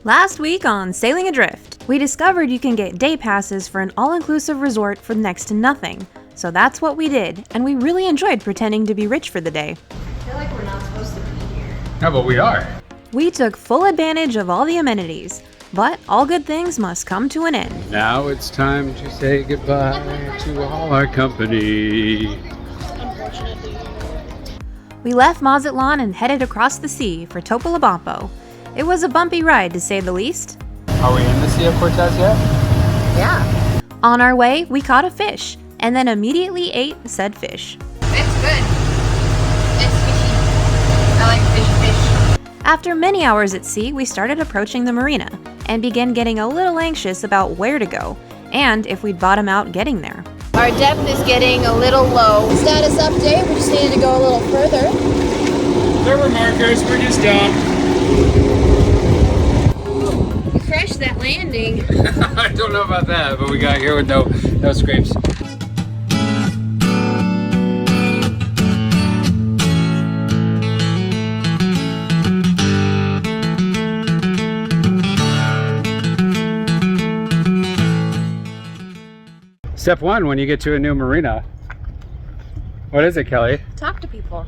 Last week on Sailing Adrift, we discovered you can get day passes for an all-inclusive resort for next to nothing. So that's what we did, and we really enjoyed pretending to be rich for the day. I feel like we're not supposed to be here. No, but we are. We took full advantage of all the amenities, but all good things must come to an end. Now it's time to say goodbye to all our company. Unfortunately. We left Mazatlan and headed across the sea for Topolobampo. It was a bumpy ride, to say the least. Are we in the Sea of Cortez yet? Yeah. On our way, we caught a fish, and then immediately ate said fish. It's good. It's fishy. I like fish. After many hours at sea, we started approaching the marina, and began getting a little anxious about where to go, and if we'd bottom out getting there. Our depth is getting a little low. Status update, we just needed to go a little further. There were markers, we're just done. We crashed that landing. I don't know about that, but we got here with no scrapes. Step one when you get to a new marina. What is it, Kelly? Talk to people.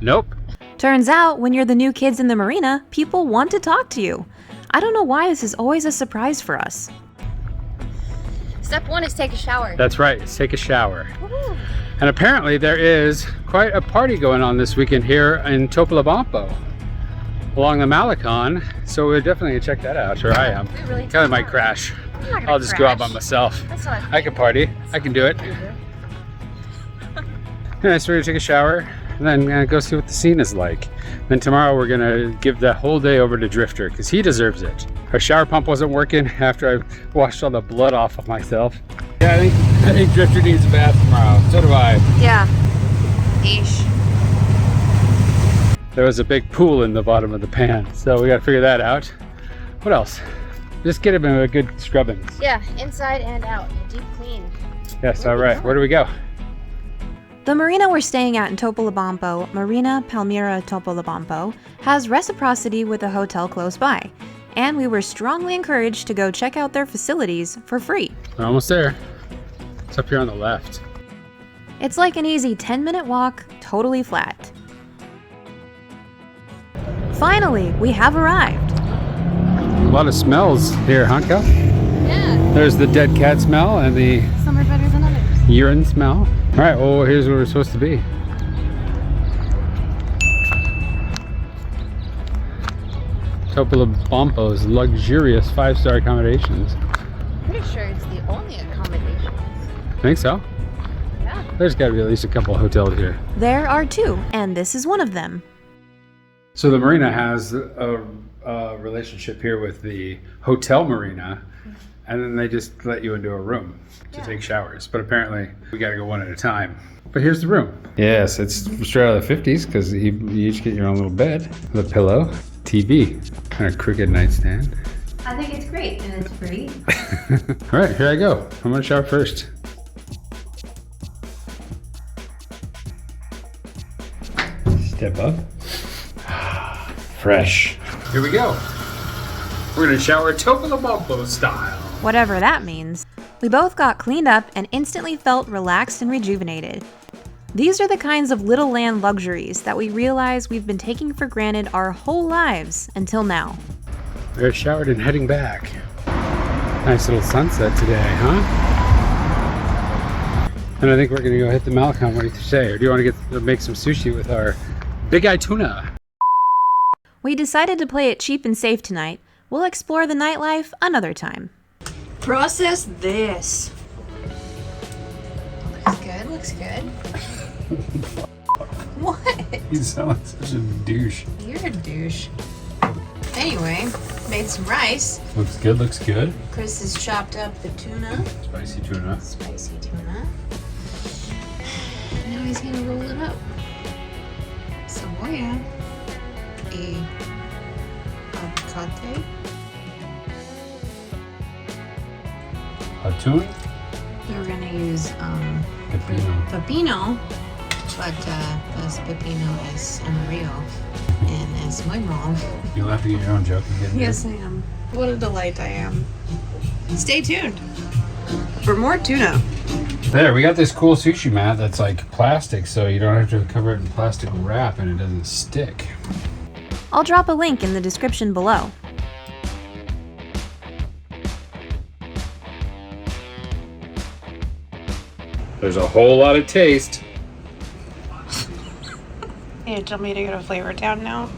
Nope. Turns out, when you're the new kids in the marina, people want to talk to you. I don't know why this is always a surprise for us. Step one is take a shower. That's right, let's take a shower. Woo-hoo. And apparently there is quite a party going on this weekend here in Topolobampo along the Malecon. So we're definitely gonna check that out, or I am. We really Kelly might crash. I'm not gonna I'll just go out by crash. myself. That's not a I can party, I can do it. Yeah, so we're gonna take a shower and then go see what the scene is like. Then tomorrow we're gonna give the whole day over to Drifter because he deserves it. Our shower pump wasn't working after I washed all the blood off of myself. Yeah, I think Drifter needs a bath tomorrow. So do I. Yeah. Ish. There was a big pool in the bottom of the pan, so we gotta figure that out. What else? Just get him a good scrubbing. Yeah, inside and out. Deep clean. Yes, all right. Where do we go? The marina we're staying at in Topolobampo, Marina Palmyra Topolobampo, has reciprocity with a hotel close by, and we were strongly encouraged to go check out their facilities for free. We're almost there. It's up here on the left. It's like an easy 10-minute walk, totally flat. Finally, we have arrived. A lot of smells here, huh, Kel? Yeah. There's the dead cat smell and the Some are better than others. urine smell. All right, well, here's where we're supposed to be. Topolobampo's luxurious 5-star accommodations. Pretty sure it's the only accommodation. Think so? Yeah. There's got to be at least a couple of hotels here. There are two, and this is one of them. So the marina has a relationship here with the hotel marina, and then they just let you into a room to take showers. But apparently we got to go one at a time. But here's the room. Yes, it's straight out of the 50s because you each get your own little bed, the pillow, TV, and a crooked nightstand. I think it's great and it's free. All right, here I go. I'm gonna shower first. Step up. Fresh. Here we go. We're gonna shower Topolobampo style. Whatever that means. We both got cleaned up and instantly felt relaxed and rejuvenated. These are the kinds of little land luxuries that we realize we've been taking for granted our whole lives until now. We're showered and heading back. Nice little sunset today, huh? And I think we're gonna go hit the Malecon. What do you say? Or do you want to make some sushi with our Big Eye Tuna? We decided to play it cheap and safe tonight. We'll explore the nightlife another time. Process this. Looks good, looks good. What? You sound like such a douche. You're a douche. Anyway, made some rice. Looks good, looks good. Chris has chopped up the tuna. Spicy tuna. Spicy tuna. Now he's gonna roll it up. Cebolla. A avocado. Atún? We're gonna use Pepino. pepino, but this pepino is amarillo. And that's my mom. You'll have to get your own joke again. Yes, I am. What a delight I am. Stay tuned for more tuna. There, we got this cool sushi mat that's like plastic, so you don't have to cover it in plastic wrap and it doesn't stick. I'll drop a link in the description below. There's a whole lot of taste. You tell me to get a flavor down now?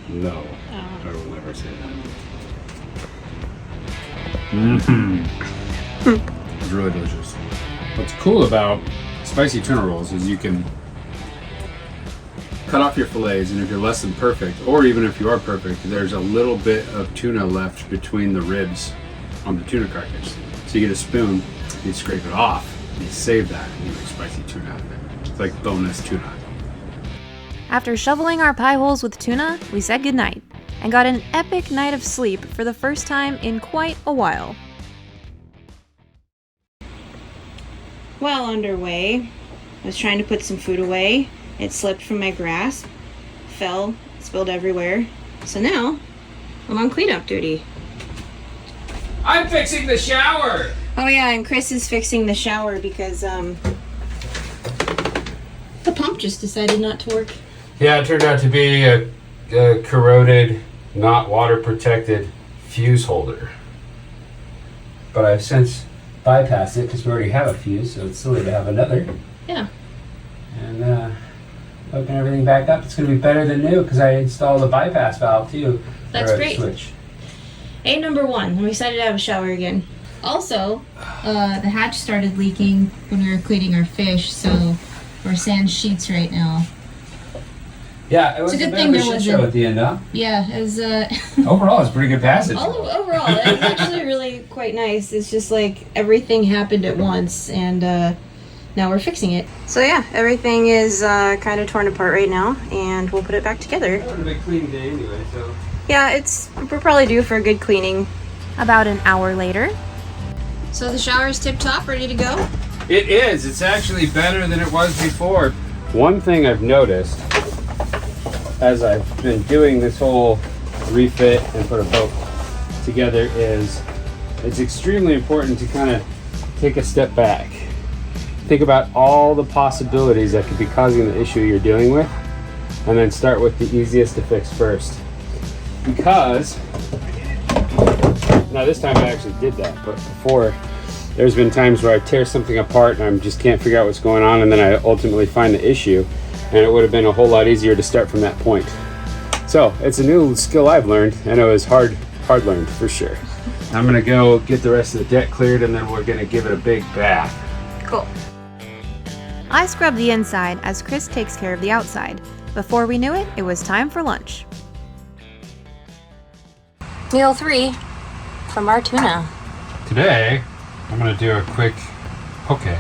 No, Oh. I will never say that. It's really delicious. What's cool about spicy tuna rolls is you can cut off your fillets, and if you're less than perfect, or even if you are perfect, there's a little bit of tuna left between the ribs on the tuna carcass. So you get a spoon, you scrape it off, you save that, and you make spicy tuna out of it. It's like bonus tuna. After shoveling our pie holes with tuna, we said goodnight and got an epic night of sleep for the first time in quite a while. Well underway, I was trying to put some food away. It slipped from my grasp, fell, spilled everywhere. So now, I'm on cleanup duty. I'm fixing the shower! Oh yeah, and Chris is fixing the shower because, the pump just decided not to work. Yeah, it turned out to be a corroded, not water protected fuse holder. But I've since bypassed it because we already have a fuse, so it's silly to have another. Yeah. And hooking everything back up, it's going to be better than new because I installed a bypass valve too. That's or a great. Switch. A number one, I'm excited to have a shower again. Also, the hatch started leaking when we were cleaning our fish, so we're sand sheets right now. Yeah, it was It's a a good bit thing of a there shit wasn't- show at the end, huh? Yeah, it was, Overall, it's a pretty good passage. overall, it was actually really quite nice. It's just like everything happened at once, and now we're fixing it. So yeah, everything is kind of torn apart right now, and we'll put it back together. It would have been a clean day anyway, so. Yeah, we're probably due for a good cleaning. About an hour later. So the shower's tip-top, ready to go? It is. It's actually better than it was before. One thing I've noticed as I've been doing this whole refit and put a boat together is it's extremely important to kind of take a step back. Think about all the possibilities that could be causing the issue you're dealing with, and then start with the easiest to fix first. Because, now this time I actually did that, but before there's been times where I tear something apart and I just can't figure out what's going on, and then I ultimately find the issue, and it would have been a whole lot easier to start from that point. So it's a new skill I've learned, and it was hard learned for sure. I'm gonna go get the rest of the deck cleared, and then we're gonna give it a big bath. Cool. I scrub the inside as Chris takes care of the outside. Before we knew it, it was time for lunch. Meal 3 from our tuna. Today, I'm gonna do a quick poke. I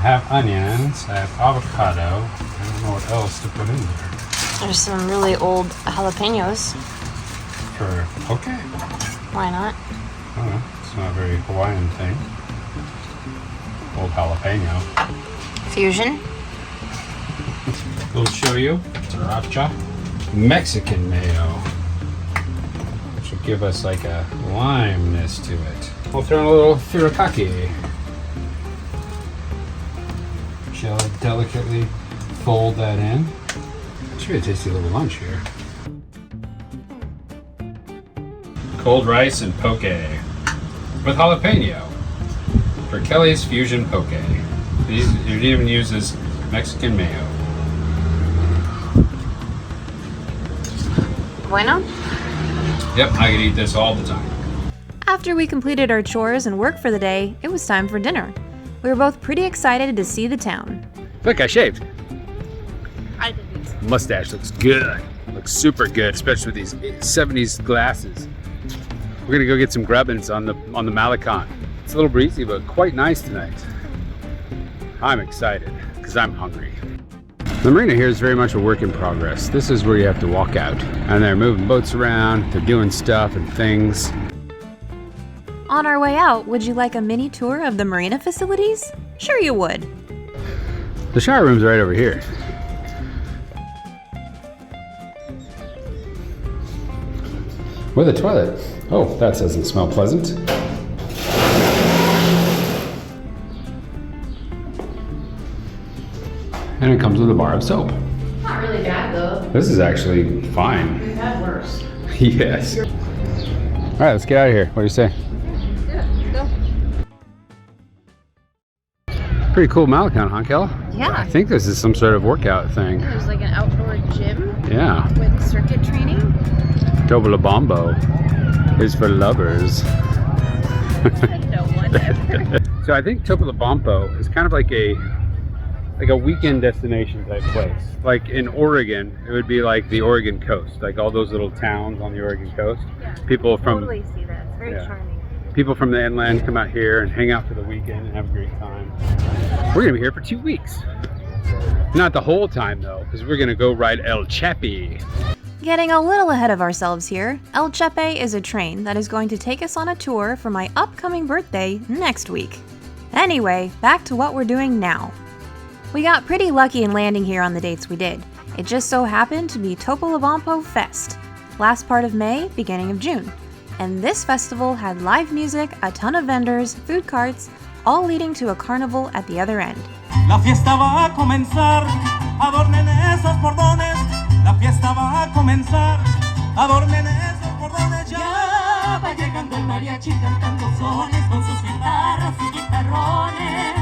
have onions, I have avocado, I don't know what else to put in there. There's some really old jalapenos. For poke? Why not? I don't know, it's not a very Hawaiian thing. Old jalapeno. Fusion. Little shoyu, sriracha, Mexican mayo, which will give us like a limeness to it. We'll throw in a little furikake. Shall I delicately fold that in? Should be a tasty little lunch here. Cold rice and poke with jalapeno for Kelly's fusion poke. It even uses Mexican mayo. Bueno? Yep, I could eat this all the time. After we completed our chores and work for the day, it was time for dinner. We were both pretty excited to see the town. Look, I shaved. I didn't. Mustache looks good. Looks super good, especially with these 70s glasses. We're gonna go get some grubbins on the Malecon. It's a little breezy, but quite nice tonight. I'm excited because I'm hungry. The marina here is very much a work in progress. This is where you have to walk out, and they're moving boats around, they're doing stuff and things. On our way out, would you like a mini tour of the marina facilities? Sure you would. The shower room's right over here. With a toilet. Oh, that doesn't smell pleasant. And it comes with a bar of soap. Not really bad though. This is actually fine. We've had worse. Yes. All right, let's get out of here. What do you say? Yeah, let's go. Pretty cool Mazatlan, huh, Kell? Yeah. I think this is some sort of workout thing. There's like an outdoor gym Yeah. with circuit training. Topolobampo is for lovers. No one ever. So I think Topolobampo is kind of like a weekend destination type place. Like in Oregon, it would be like the Oregon coast, like all those little towns on the Oregon coast. Yeah. People from Totally see that. It's very charming. People from the inland come out here and hang out for the weekend and have a great time. We're gonna be here for 2 weeks. Not the whole time though, because we're gonna go ride El Chepe. Getting a little ahead of ourselves here, El Chepe is a train that is going to take us on a tour for my upcoming birthday next week. Anyway, back to what we're doing now. We got pretty lucky in landing here on the dates we did. It just so happened to be Topolobampofest, last part of May, beginning of June. And this festival had live music, a ton of vendors, food carts, all leading to a carnival at the other end. La fiesta va a comenzar, adornen esos bordones. La fiesta va a comenzar, adornen esos bordones. Ya va llegando el mariachi cantando sones con sus guitarras y guitarrones.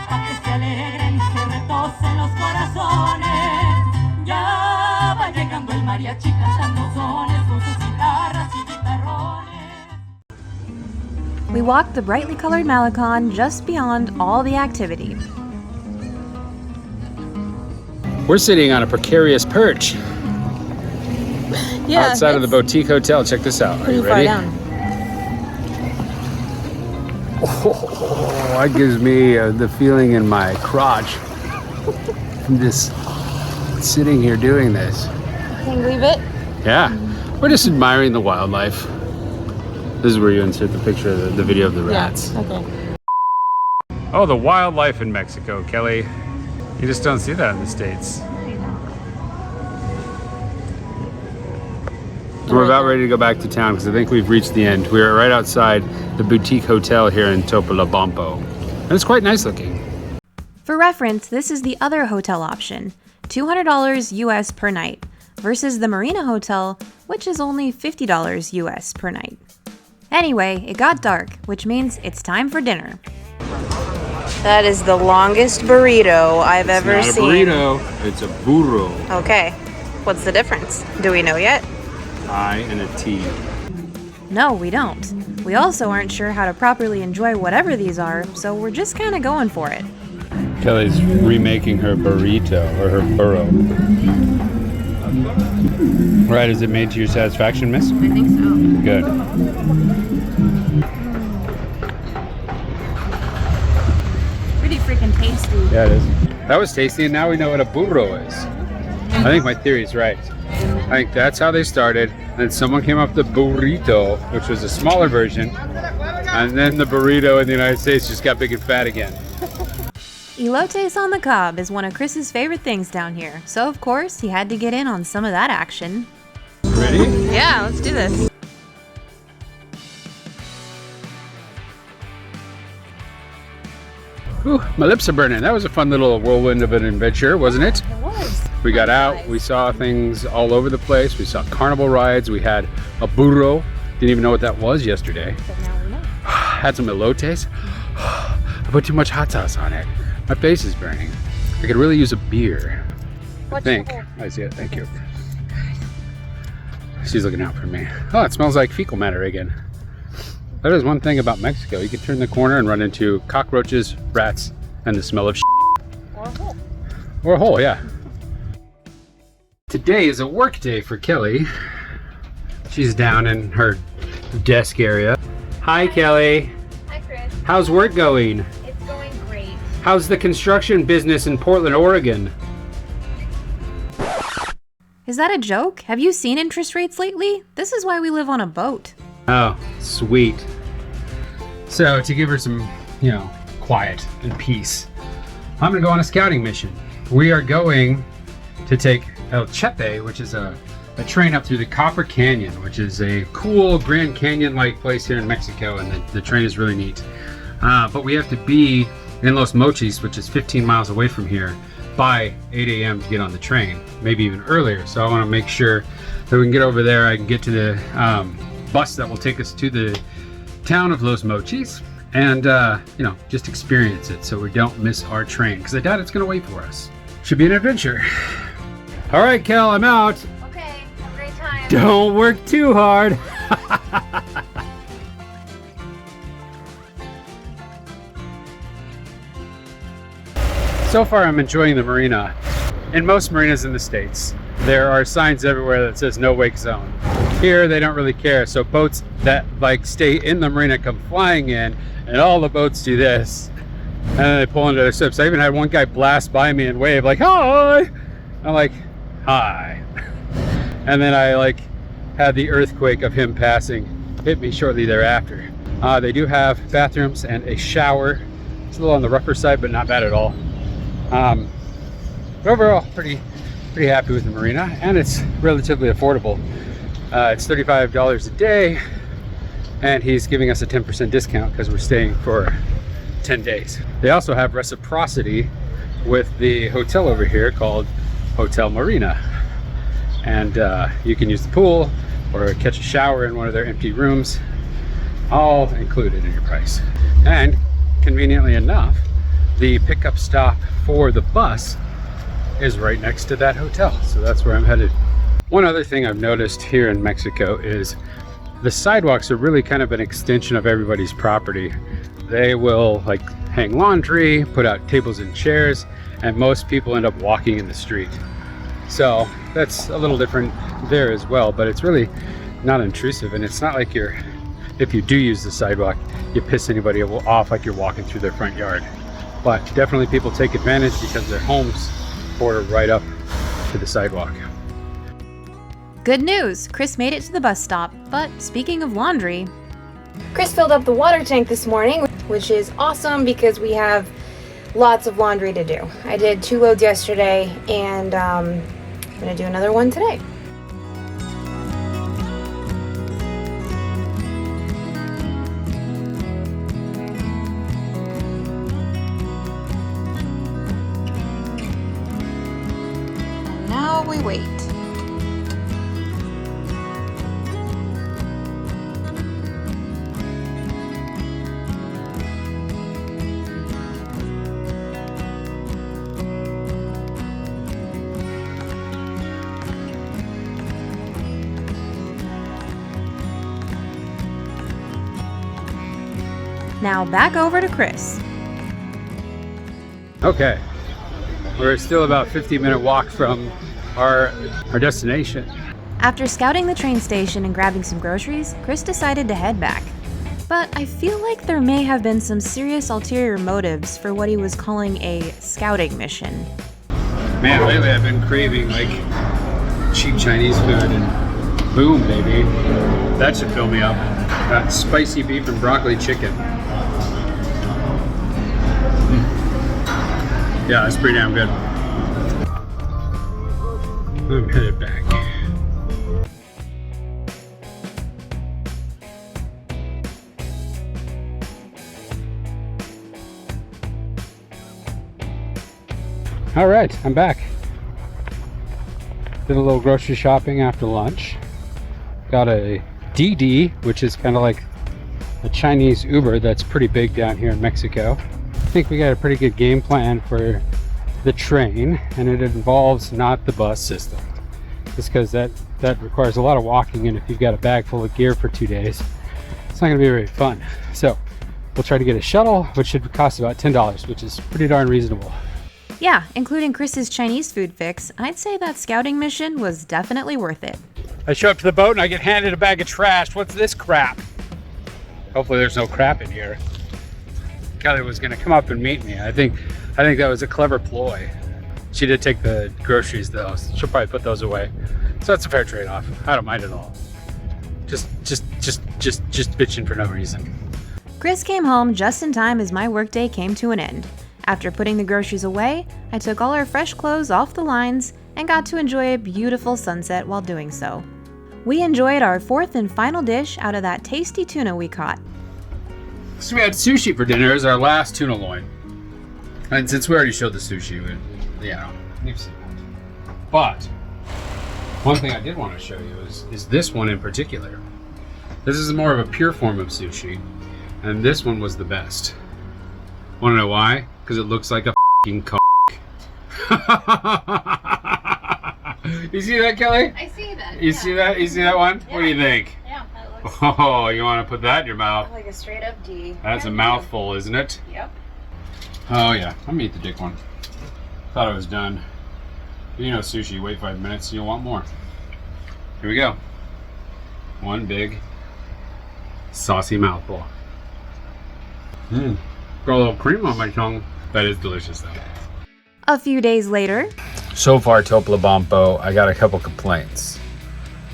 Pa' que se alegren y se retocen los corazones. Ya va llegando el mariachi cantando sones con sus guitarras y guitarrones. We walked the brightly colored Mazatlan just beyond all the activity. We're sitting on a precarious perch outside of the boutique hotel. Check this out. Are you ready? Oh, that gives me the feeling in my crotch from just sitting here doing this. Can you believe it? Yeah, we're just admiring the wildlife. This is where you insert the picture of the video of the rats. Yeah, okay. Oh, the wildlife in Mexico, Kelly. You just don't see that in the States. We're about ready to go back to town because I think we've reached the end. We're right outside the boutique hotel here in Topolobampo. And it's quite nice looking. For reference, this is the other hotel option, $200 US per night, versus the Marina Hotel, which is only $50 US per night. Anyway, it got dark, which means it's time for dinner. That is the longest burrito I've ever seen. It's not a burrito, it's a burro. Okay. What's the difference? Do we know yet? I and a T. No, we don't. We also aren't sure how to properly enjoy whatever these are, so we're just kind of going for it. Kelly's remaking her burrito, or her burro. Right, is it made to your satisfaction, miss? I think so. Good. Pretty freaking tasty. Yeah, it is. That was tasty, and now we know what a burro is. I think my theory is right. I think that's how they started. Then someone came up with the burrito, which was a smaller version. And then the burrito in the United States just got big and fat again. Elotes on the cob is one of Chris's favorite things down here, so of course he had to get in on some of that action. Ready? Yeah, let's do this. Ooh, my lips are burning. That was a fun little whirlwind of an adventure, wasn't it? It was. We got out, we saw things all over the place. We saw carnival rides, we had a burro. Didn't even know what that was yesterday. But now we know. Had some elotes. I put too much hot sauce on it. My face is burning. I could really use a beer. I think. I see it, thank you. She's looking out for me. Oh, it smells like fecal matter again. That is one thing about Mexico. You can turn the corner and run into cockroaches, rats, and the smell of shit. Or a hole. Or a hole, yeah. Today is a work day for Kelly. She's down in her desk area. Hi, Kelly. Hi, Chris. How's work going? It's going great. How's the construction business in Portland, Oregon? Is that a joke? Have you seen interest rates lately? This is why we live on a boat. Oh, sweet. So, to give her some, quiet and peace, I'm gonna go on a scouting mission. We are going to take El Chepe, which is a a train up through the Copper Canyon, which is a cool Grand Canyon-like place here in Mexico, and the train is really neat. But we have to be in Los Mochis, which is 15 miles away from here, by 8 a.m. to get on the train, maybe even earlier. So I want to make sure that we can get over there. I can get to the bus that will take us to the town of Los Mochis and, you know, just experience it so we don't miss our train, because I doubt it's going to wait for us. Should be an adventure. All right, Kell, I'm out. Okay, have a great time. Don't work too hard. So far, I'm enjoying the marina. In most marinas in the States, there are signs everywhere that says no wake zone. Here, they don't really care. So boats that like stay in the marina come flying in, and all the boats do this. And then they pull into their ships. I even had one guy blast by me and wave like, "Hi!" I'm like, "Hi." And then I like had the earthquake of him passing hit me shortly thereafter. They do have bathrooms and a shower. It's a little on the rougher side, but not bad at all. But overall, pretty happy with the marina, and it's relatively affordable. It's $35 a day, and he's giving us a 10% discount because we're staying for 10 days. They also have reciprocity with the hotel over here called Hotel Marina, and you can use the pool or catch a shower in one of their empty rooms, all included in your price. And conveniently enough, the pickup stop for the bus is right next to that hotel, so that's where I'm headed. One other thing I've noticed here in Mexico is the sidewalks are really kind of an extension of everybody's property. They will like hang laundry, put out tables and chairs, and most people end up walking in the street. So that's a little different there as well, but it's really not intrusive, and it's not like if you do use the sidewalk, you piss anybody off like you're walking through their front yard. But definitely people take advantage because their homes border right up to the sidewalk. Good news! Chris made it to the bus stop, but speaking of laundry... Chris filled up the water tank this morning, which is awesome because we have lots of laundry to do. I did 2 loads yesterday, and I'm gonna do another one today. Now we wait. Now back over to Chris. Okay, we're still about 15-minute walk from our destination. After scouting the train station and grabbing some groceries, Chris decided to head back. But I feel like there may have been some serious ulterior motives for what he was calling a scouting mission. Man, lately I've been craving like cheap Chinese food, and boom, baby, that should fill me up. That spicy beef and broccoli chicken. Yeah, that's pretty damn good. I'm headed back. All right, I'm back. Did a little grocery shopping after lunch. Got a DD, which is kind of like a Chinese Uber that's pretty big down here in Mexico. I think we got a pretty good game plan for the train, and it involves not the bus system, just because that requires a lot of walking, and if you've got a bag full of gear for 2 days, it's not going to be very fun. So we'll try to get a shuttle, which should cost about $10, which is pretty darn reasonable. Yeah, including Chris's Chinese food fix, I'd say that scouting mission was definitely worth it. I show up to the boat and I get handed a bag of trash. What's this crap? Hopefully there's no crap in here. Kelly was going to come up and meet me. I think that was a clever ploy. She did take the groceries though. She'll probably put those away. So that's a fair trade-off. I don't mind at all. Just bitching for no reason. Chris came home just in time as my workday came to an end. After putting the groceries away, I took all our fresh clothes off the lines and got to enjoy a beautiful sunset while doing so. We enjoyed our fourth and final dish out of that tasty tuna we caught. So we had sushi for dinner as our last tuna loin. And since we already showed the sushi, you've seen that. But one thing I did want to show you is this one in particular. This is more of a pure form of sushi, and this one was the best. Want to know why? Because it looks like a f***ing cock. You see that, Kelly? I see that. You see that? You see that one? Yeah. What do you think? Yeah, that looks Oh, you want to put that in your mouth? like a straight up D. That's a mouthful, isn't it? Yep. Oh yeah, I'm gonna eat the dick one. Thought it was done. You know sushi, wait 5 minutes, you'll want more. Here we go. One big, saucy mouthful. Got a little cream on my tongue. That is delicious though. A few days later, So far, Topolobampo, I got a couple complaints.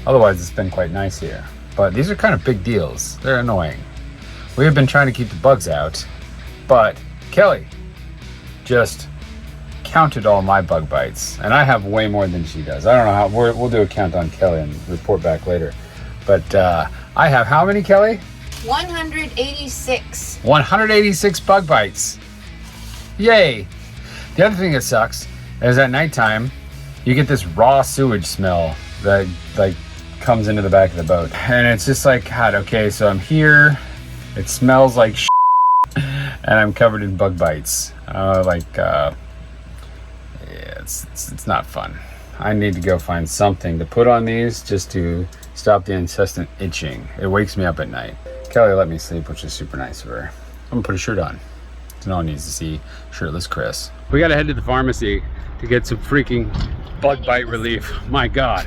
Otherwise, it's been quite nice here. But these are kind of big deals. They're annoying. We have been trying to keep the bugs out, but Kelly just counted all my bug bites, and I have way more than she does. I don't know how. We'll do a count on Kelly and report back later. But I have how many, Kelly? 186. 186 bug bites. Yay! The other thing that sucks is at nighttime, you get this raw sewage smell that like comes into the back of the boat, and it's just like, God, okay, so I'm here. It smells like shit, and I'm covered in bug bites. It's not fun. I need to go find something to put on these just to stop the incessant itching. It wakes me up at night. Kelly let me sleep, which is super nice of her. I'm gonna put a shirt on, so no one needs to see shirtless Chris. We gotta head to the pharmacy to get some freaking bug bite relief. My God,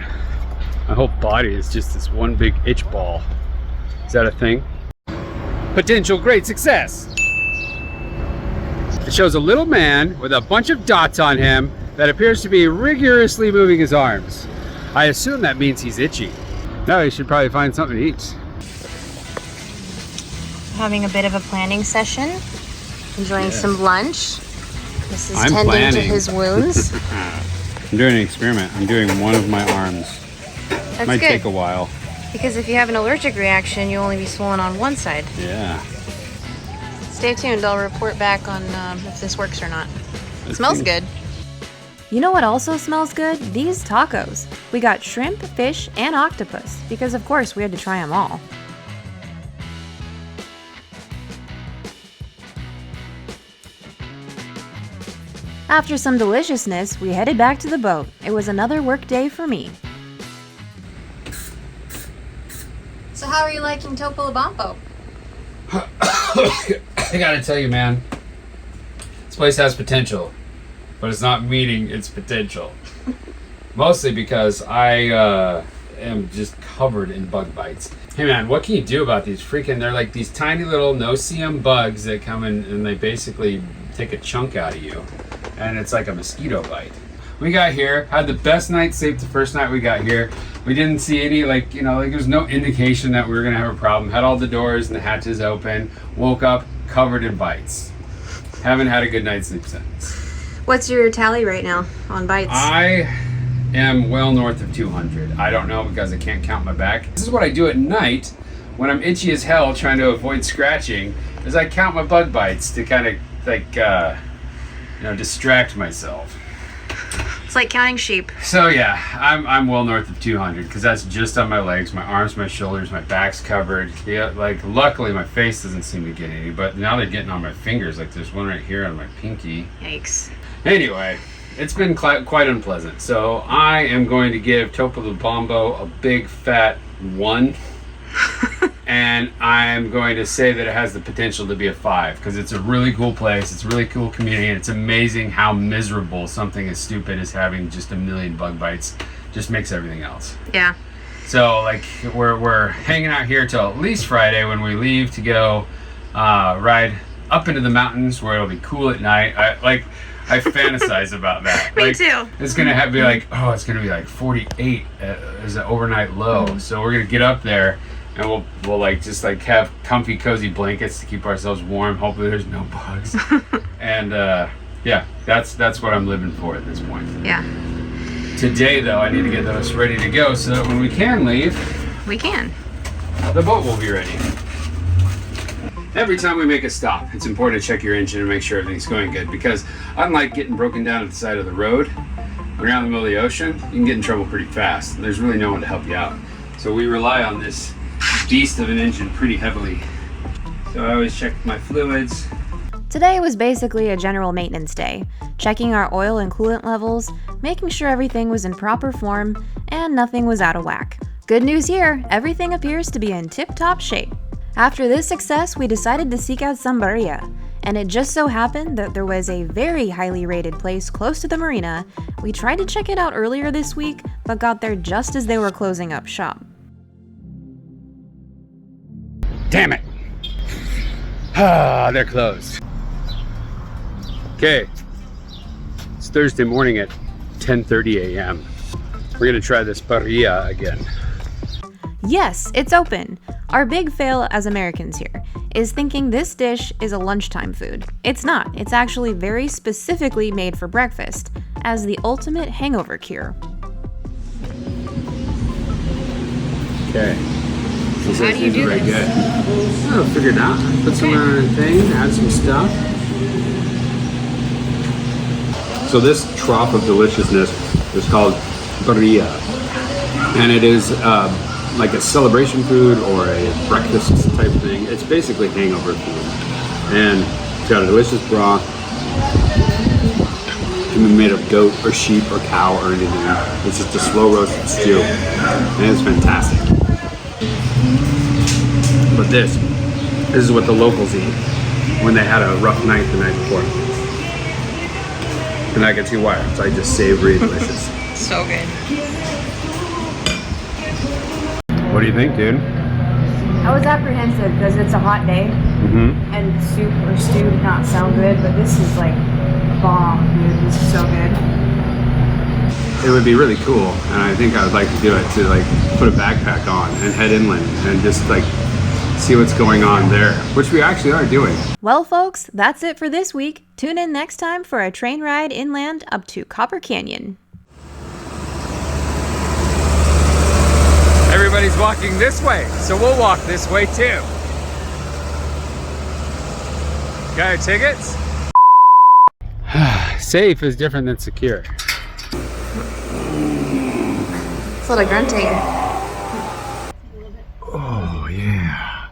my whole body is just this one big itch ball. Is that a thing? Potential great success. It shows a little man with a bunch of dots on him that appears to be rigorously moving his arms. I assume that means he's itchy. Now he should probably find something to eat. Having a bit of a planning session. Enjoying some lunch. This is I'm tending to planning. his wounds. I'm doing an experiment. I'm doing one of my arms. That's Might good. take a while. Because if you have an allergic reaction, you'll only be swollen on one side. Yeah. Stay tuned. I'll report back on if this works or not. It smells good. you know what also smells good? These tacos. We got shrimp, fish, and octopus, because of course we had to try them all. After some deliciousness, we headed back to the boat. It was another work day for me. So how are you liking Topolobampo? I gotta tell you, man, this place has potential, but it's not meeting its potential. Mostly because I am just covered in bug bites. Hey man, what can you do about these freaking, they're like these tiny little no-see-em bugs that come in and they basically take a chunk out of you. And it's like a mosquito bite. We got here, had the best night's sleep the first night we got here. We didn't see any, there's no indication that we were gonna have a problem. Had all the doors and the hatches open. Woke up covered in bites. Haven't had a good night's sleep since. What's your tally right now on bites? I am well north of 200. I don't know because I can't count my back. This is what I do at night when I'm itchy as hell trying to avoid scratching, is I count my bug bites to kind of distract myself. It's like counting sheep. So yeah, I'm well north of 200 because that's just on my legs, my arms, my shoulders, my back's covered. Yeah, luckily my face doesn't seem to get any, but now they're getting on my fingers. Like there's one right here on my pinky. Yikes. Anyway, it's been quite unpleasant. So I am going to give Topolobampo a big fat 1. And I'm going to say that it has the potential to be a 5 because it's a really cool place. It's a really cool community. And it's amazing how miserable something as stupid as having just a million bug bites just makes everything else. Yeah. So we're hanging out here till at least Friday when we leave to go ride up into the mountains where it'll be cool at night. I fantasize about that. Me too. It's gonna it's gonna be like 48 as an overnight low. So we're gonna get up there. And we'll have comfy, cozy blankets to keep ourselves warm. Hopefully there's no bugs. And yeah, that's what I'm living for at this point. Yeah. Today, though, I need to get those ready to go so that when we can leave, We can. the boat will be ready. Every time we make a stop, it's important to check your engine and make sure everything's going good, because unlike getting broken down at the side of the road, when you're out in the middle of the ocean, you can get in trouble pretty fast. There's really no one to help you out. So we rely on this beast of an engine pretty heavily. So I always check my fluids. Today was basically a general maintenance day, checking our oil and coolant levels, making sure everything was in proper form, and nothing was out of whack. Good news here, everything appears to be in tip-top shape. After this success, we decided to seek out some birria, and it just so happened that there was a very highly rated place close to the marina. We tried to check it out earlier this week, but got there just as they were closing up shop. Damn it! Ah, they're closed. Okay, it's Thursday morning at 10:30 a.m. We're gonna try this birria again. Yes, it's open. Our big fail as Americans here is thinking this dish is a lunchtime food. It's not. It's actually very specifically made for breakfast, as the ultimate hangover cure. Okay. How do you do very this? good. Oh, figured it out. Put some on a thing, add some stuff. So this trough of deliciousness is called Birria, and it is like a celebration food or a breakfast type thing. It's basically hangover food, and it's got a delicious broth. It can be made of goat or sheep or cow or anything. It's just a slow roasted stew, and it's fantastic. But this is what the locals eat when they had a rough night the night before. And I can see why. It's like just savory, delicious. So good. What do you think, dude? I was apprehensive because it's a hot day Mm-hmm. and soup or stew did not sound good, but this is like bomb, dude. This is so good. It would be really cool, and I think I would like to do it, to like put a backpack on and head inland and just like see what's going on there, which we actually are doing. Well, folks, that's it for this week. Tune in next time for a train ride inland up to Copper Canyon. Everybody's walking this way, so we'll walk this way too. Got your tickets? Safe is different than secure. It's a little grunting. Oh yeah.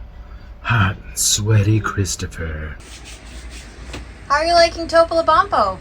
Hot and sweaty Christopher. How are you liking Topolobampo?